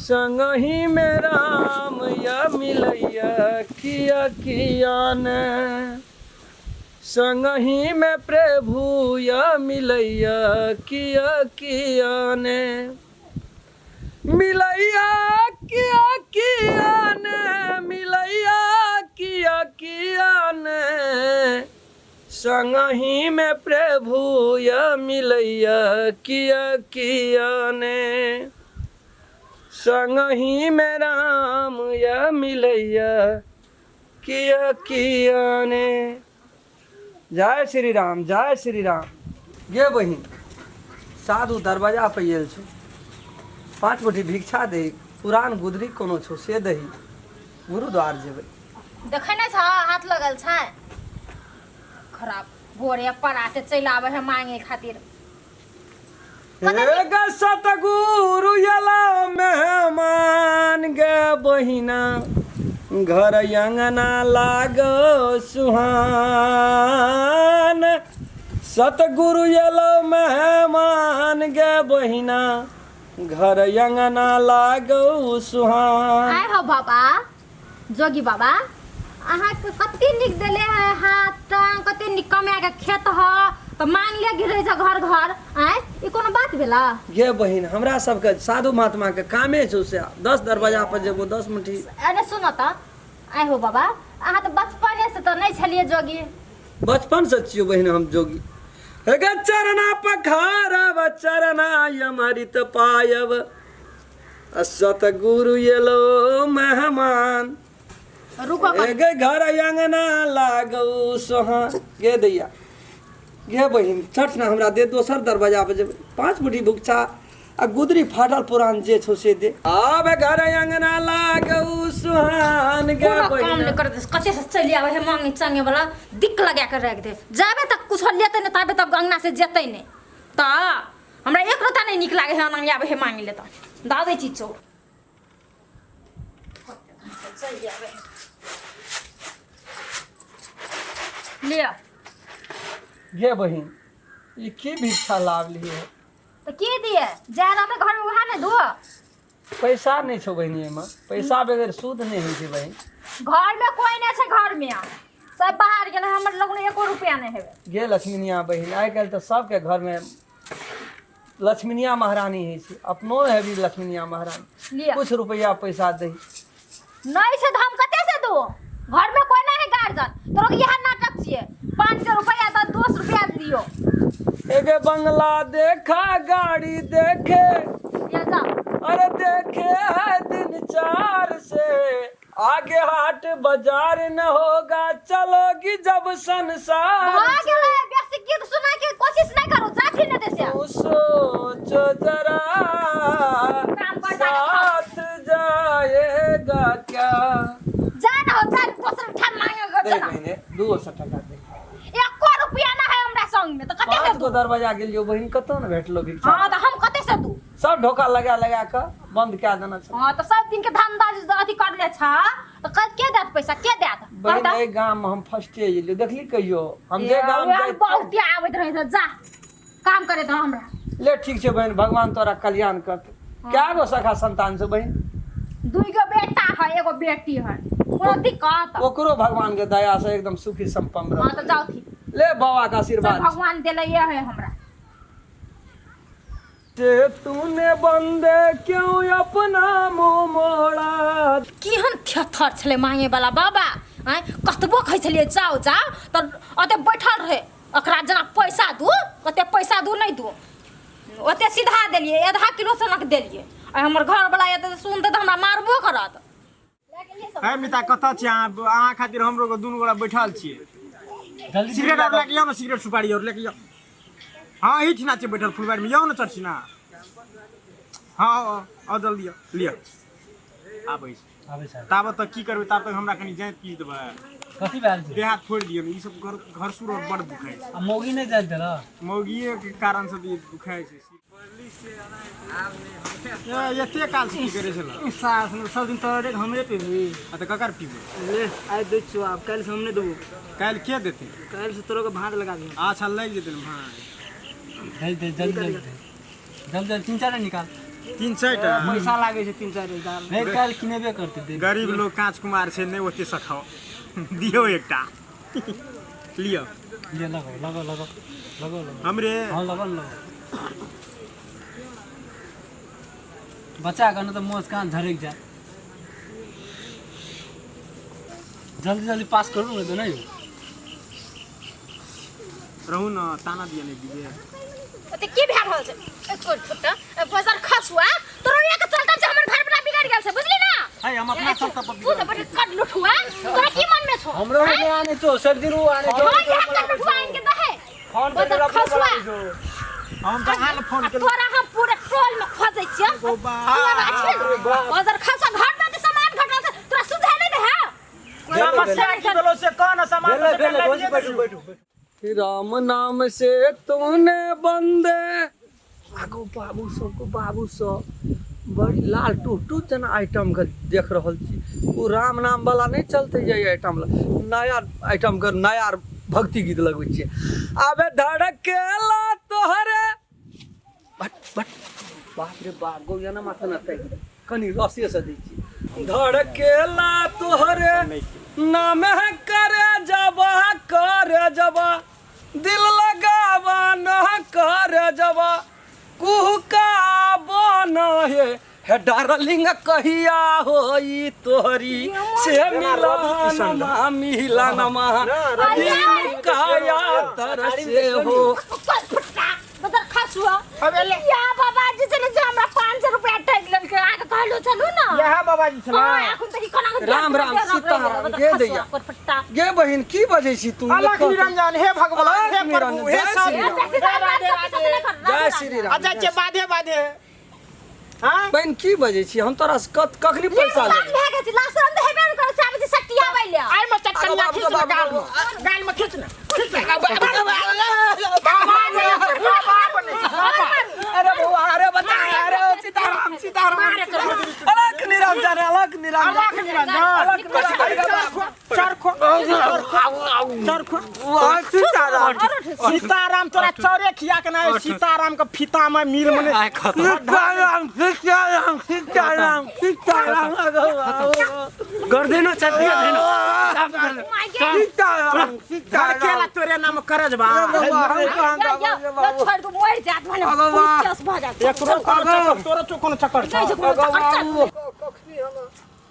संगही में राम या मिलैया किया कियान संगही में प्रभु या मिलैया किया कियान मिलैया किया कियान मिलैया किया कियान संगही में प्रभु या मिलैया किया कियान संगही में राम या मिलैया किया कियाने। जय श्री राम जय श्री राम। गे बहिन साधु दरवाजा पे आयल छो 5 मुट्ठी भिक्षा दे पुरान गुदरी कोनो छो से दही गुरुद्वार जेबै देखे ना छ हाथ लगल छ खराब भोरे पराते चल आवे है मांगे खातिर सतगुरु यला मेहमान गे बहिना घर अंगना लागो सुहान सतगुरु यला मेहमान गे बहिना घर अंगना लागो सुहान। आय हो बाबा जोगी बाबा अहाँ के कते निक देले है हाथ टांग कते निक कमा के खेत ह त मान लिया गिरे छ घर घर आय ई कोनो बात भेला गे बहिन हमरा सबके साधु महात्मा के कामे छौ से 10 दरवाजा पर जेबो 10 मुट्ठी। अरे सुनो त आय हो बाबा अहाँ त बचपने से त नै छलिए जोगी बचपन से छियो बहिन हम जोगी गे चरना पखारब चरना अमृत पायब सतगुरु येलो मेहमान रुको गे घर अंगना लागो सोहान। गे दैया गे बहिन छठ ना हमरा दे दोसर दरवाजा पे जब 5 मुट्ठी भुक्षा आ गुदरी फाटल पुरान जे छो से दे आब घर अंगना लागो सुहान। गे बहिन काम नहीं कर कते से चली आवे है मांगे चंगे वाला दिक लगा कर रख दे जाबे तक कुछ लेते न तबे तक अंगना से जेतै ने त हमरा एक रता नहीं निक लागे है अंगना आवे है मांगे ले त दादे चीज छौ चल आवे लिया गे बहिन ई की भिक्षा लाभ लिए तो के दिए जा रहा घर में वहां ने दो पैसा नहीं छो बहिन एमे पैसा बगैर सूद नहीं होइ छै बहिन घर में कोई नहीं छै घर में सब बाहर गेल हमर लोग ने 1 रुपया नहीं हेबे गे लक्ष्मीनिया बहिन आइ काल्हि तऽ सबके घर में लक्ष्मीनिया महारानी है छै अपनो हेबी लक्ष्मीनिया महारानी लिया कुछ रुपया पैसा दही नहीं से हम कते से दो घर में कोई नहीं है गार्जियन तोरो के यहां नाटक छिए 500 रुपया तो 200 रुपया दियो एगे बंगला देखा गाड़ी देखे ये जा अरे देखे है दिन 4 से आगे हाट बाजार न होगा चलोगी जब संसार भाग गेले बेसी गीत सुना के कोशिश नहीं करो जाथी न देसे तू सोचो जरा काम कर साथ जाएगा क्या जान हो जान दोसर ठाम मांगे दे जना महीने 200 टका दे 1 रुपया ना है हमरा संग में तो कते से 5 गो दरवाजा गेलियो बहिन कतो न भेटलो भिक्षा हां तो हम कते से दू सब ढोका लगा लगा के बंद क्या देना छै हां तो सब दिन के धंधा अथी कर ले छा तो के देत पैसा के देत बहिन ए गांव में हम फर्स्टे एलियो देखली कहियो हम जे गांव हम बहुत आवत रहे जा काम करे तो हमरा ले ठीक छै बहिन भगवान तोरा कल्याण करत क्या गो सखा संतान से बहिन 2 गो बेटा है 1 बेटी है कोनो दिक्कत ओकरो भगवान के दया से एकदम सुखी संपन्न रह हां तो जाओ थी ले बाबा का आशीर्वाद भगवान देले ये है हमरा से तूने बंदे क्यों अपना मुंह मोड़ा केहन थेथर छले मांगे वाला बाबा हैं कतबो खै छलिए जाओ जाओ त ओते बैठल रहे अकरा जना पैसा दू ओते पैसा दू नहीं दू ओते सीधा देलिए आधा किलो सनक देलिए आ हमर घर वाला एते सुनते त हमरा मारबो करत है मिता कथा छी अहाँ खातिर हमरो को दुनु गोड़ा बैठल छिए जल्दी सिगरेट और लेके आओ ना सिगरेट सुपारी और लेके आओ हां हिच ना छी बैठल फुलबाड़ी में आओ ना चढ़छी ना हां आ जल्दी लिया आबै सर ताब तक की करबे ताब तक हमरा कनी जाय पीस देबे कथी भेल छै देह हाथ फोड़ दियो ई सब घर सुर और बड़ दुखाय छै आ मौगी नहीं जाय देला मौगिए के कारण से ई दुखाय छै ये ते काल से की करे छला सास सब दिन तोरे हमरे पीबी आ त ककर पीबे ले आइ दे छु आप कल से हमने देबो काल के देते कल से तोरो के भात लगा दे अच्छा लग जेते भाई दे जल्दी जल्दी 3-4 निकाल 300 टा पैसा लागे छै 3-4 नहीं काल किनेबे करते दे गरीब लोग कांच कुमार छै नहीं ओते सखाओ दियो एकटा लियो ये लगो हमरे हां लगो बच्चा का न तो मोस कान झरक जा जल्दी पास करू न तो नहीं रहू न ताना दिया नहीं दिए ओते की भए रहल छै एक छोटा बाजार खसुआ तोरो एक चलता से हमर घर बना बिगाड़ गेल छै बुझली ना हाय हम अपना चलता पर तू तो बड़े कट लुठुआ तोरा की मन में छौ हमरो नहीं आने तो सर्दी रू आने तो कट लुठुआ इनके दहे फोन पे तेरा खसुआ हम तो हाल फोन के तोरा हम पूरे ट्रोल में खोजै छियै बाजार खसुआ घर में सामान घटल छै तोरा सुझाय नहीं दे है समस्या की बोलो से कौन सामान बैठो राम नाम से तूने बंदे आगो बाबू सो बड़ी लाल टूटू जना आइटम के देख रहल छी वो राम नाम वाला नहीं चलते ये आइटम नया आइटम के नया भक्ति गीत लगबै छियै आबे धड़केला तोहरे बट बाप रे बाप गो जना माथा न तै कनी रसिए से दै छी धड़केला तोहरे नाम करे जबा दिल लगावा न करे जबा कुहका बना हे डार्लिंग कहिया होई तोहरी से मिलानमा दिन काया तरसे हो बाजार खसुआ या बाबाजी चले जे हमरा 500 रुपया टैग लन के आके कहलो चलू ना यह बाबाजी छला एखन त कोना राम सीताराम गे दैया गे बहिन की बजै छी तू अलग निरंजन हे भगवान हे प्रभु हे सब जय श्री राम अच्छा बाधे हां बहन की बजै छी हम तोरा कखनी पैसा ले भए गेल छी लासन दे हेबे कर चाबे से सटिया बैले आई में चटकनिया खींच गाल में खींच ना अरे बउआ अरे बता अरे सीताराम अलग निरंजन सीताराम तोरा चौरे खिया के ना सीताराम के फीता में मिल मने सीताराम गर्देनो चटिया देनो केला तोरे नाम करज बा छोड़ दू मर जात भने केस भ जात एकरो तोरा कोनो चक्कर छ कखनी हम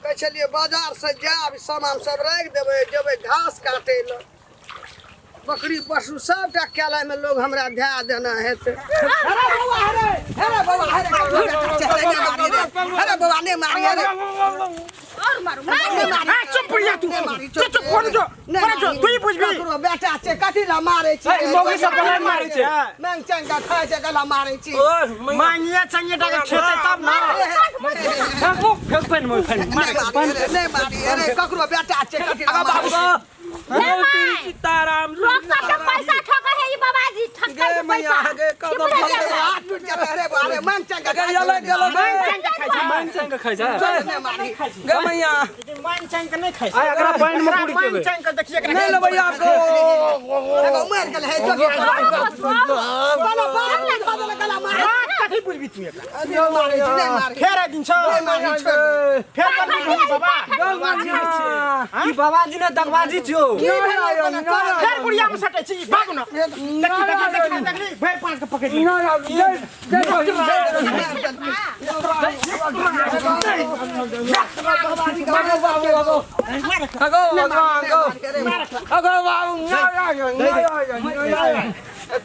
कहै छलिए बाजार से जाब सामान सब राख देबै जेबै घास काटे ल बकरी पशु सबटा केला में लोग हमरा ध्या देना हेतै अरे बाबा ने मारी अरे और मारू चुप पड़िया तू चुप फोन जो तू ही बुझबी बेटा छै कथि ला मारै छी मोगी सब गला मारै छै मांग चंगा खाय छै गला मारै छी मांगिए चंगेटा के खेते तब ना फेंक पेन में फेंक नहीं मारी अरे ककरो बेटा छै कथि ला बाबू सीताराम लोग सब पैसा ठका है ई बाबाजी ठका है पैसा गे कदम हाथ टूट जाता अरे बारे मांग चंगा खाय छै मांग चंग खाइ छै नहीं मारी गे मैया मांग चंग नहीं खाइ छै अगर पानी में पूरी के मांग चंग देखिए नहीं ले भैया को एगो मार गेल है जो बाला बाला गला मार कथि बुझबी तू एकरा नहीं मारी नहीं मारी फेर दिन छ नहीं मारी फेर कर बाबा गलबाजी छै की बाबाजी ने दगबाजी छियो फेर बुढ़िया में सटे छी भागु न देखी भैर पांच के पकड़ ली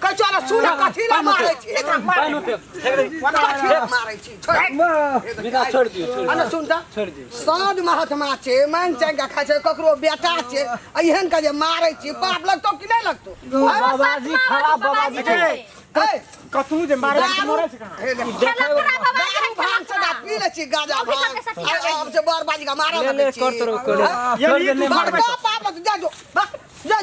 कचरा सुन कथि ला मारै छी एकरा मारै छी छोड़ दियो अरे सुन त साध महात्मा छै मांग चंगा खाय छै ककरो बेटा छै एहन के जे मारै छी पाप लगतो कि नहीं लगतो बाबाजी खराब बाबाजी कतू जे मारे मरे छै कहां दारू भांग सदा पी ले छी गाजा भांग अब जे बरबाजी का मारा ले कर तो ये नहीं मार बड़का पाप जा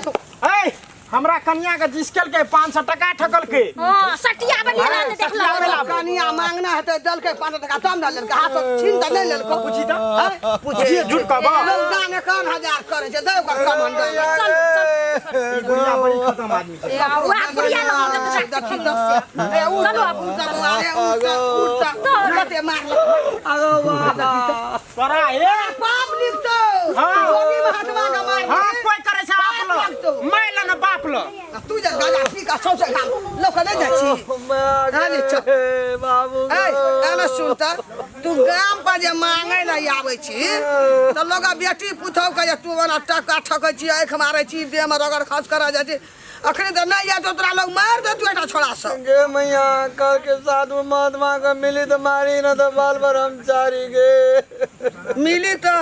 जो ए हमरा कन्या के जिसकल के 500 टका ठकल के हां सटिया बनिया रहे देख लो कनिया मांगना है तो दल के 500 टका तब ना लेलका हाथ छीन त नहीं लेलको पूछी त पूछी झूठ कहबो लोग दान 1000 करे छै दे ओकर कमंड चल बुढ़िया बड़ी खत्म आदमी छै वाह बुढ़िया लोग देखी तो ए चलो अब उठता कते मार अगो बाबा तोरा ए पाप लिखतो हाँ। जोगी महात्मा का मार हां कोई करे छै आप लो मैं ल न बाप लो तू जे गाजा पी का सौसे खा लोक नहीं जाची बाबू ए एना सुन त तू गाम पर जे मांगे ला आबै छी त लोग बेटी पुतौ के जे तू ओना टका ठकै छी आंख मारै छी देह में रगड़ खस करा जाइ छी अखनी त नहीं या तो तोरा लोग मार दे तू एटा छोड़ा सब गे मैया कल के साथ में महात्मा का मिली तो मारी न तो बाल ब्रह्मचारी गे मिली तो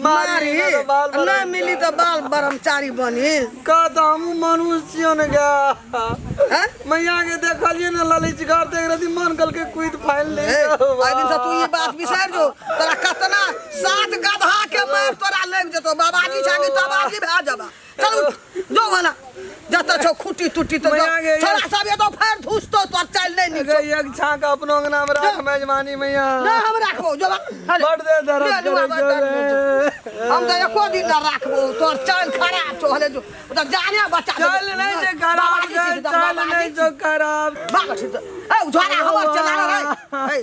मारी ना तो बाल न मिली तो बाल ब्रह्मचारी बनी का तो हम मनुष्य छियो न गा हैं मैया के देखलिए न ललित घर देख रही मन कल के कुछ फाइल ले आई दिन से तू ये बात बिसर जो तोरा कतना 7 गधा के मार तोरा लग जतो बाबाजी छागी तो बाबाजी भा जाबा चल जो मना जत छो खुटी टूटी तो छोरा सब ये तो फेर धुसतो तो चल नहीं निकल एक छाक अपनो के नाम राख मेजबानी मैया ना हम राखबो जो बड़ दे धरम हम तो एको दिन ना राखबो तोर चल खराब छो हले जो तो जाने बच्चा चल नहीं जे खराब चल नहीं जो खराब बाबा छी ए झोरा हमर चला रे ए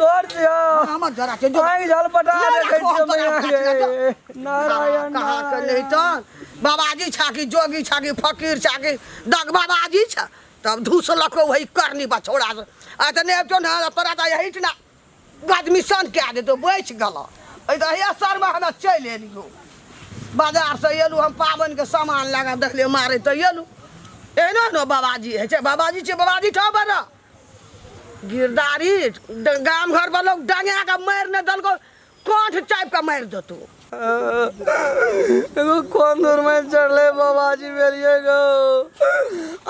तोर जियो हमर झोरा के जो आग जल पटा दे कैसे मैया के नारायण कहा के नहीं तो बाबाजी छाकी जोगी छाकी फकीर छाकी दग बाबाजी छ तब धुसलको वही करनी बा छोड़ा आ त ने तो ना तोरा त यही ना आदमी सन के दे तो बैठ गल ए त हे सर में हम चल एलियो बाजार से एलू हम पावन के सामान लगा देखले मारे त एलू एनो न बाबाजी है छे बाबाजी ठो बरा गिरदारी गाम घर वालों डंगा का मार न दल को कोठ चाप का मार दो तू एगो कोन दूर में चढ़ले बाबाजी बेरिए गो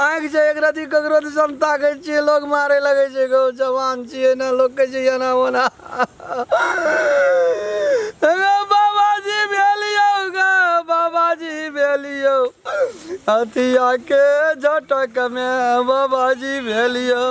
आंख से एक राती ककरो क्षमता के छिए लोग मारे लगे छे गो जवान छिए ना लोग के छिए ना होना एगो बाबाजी बेलियो गो बाबाजी बेलियो हथिया के झटक में बाबाजी बेलियो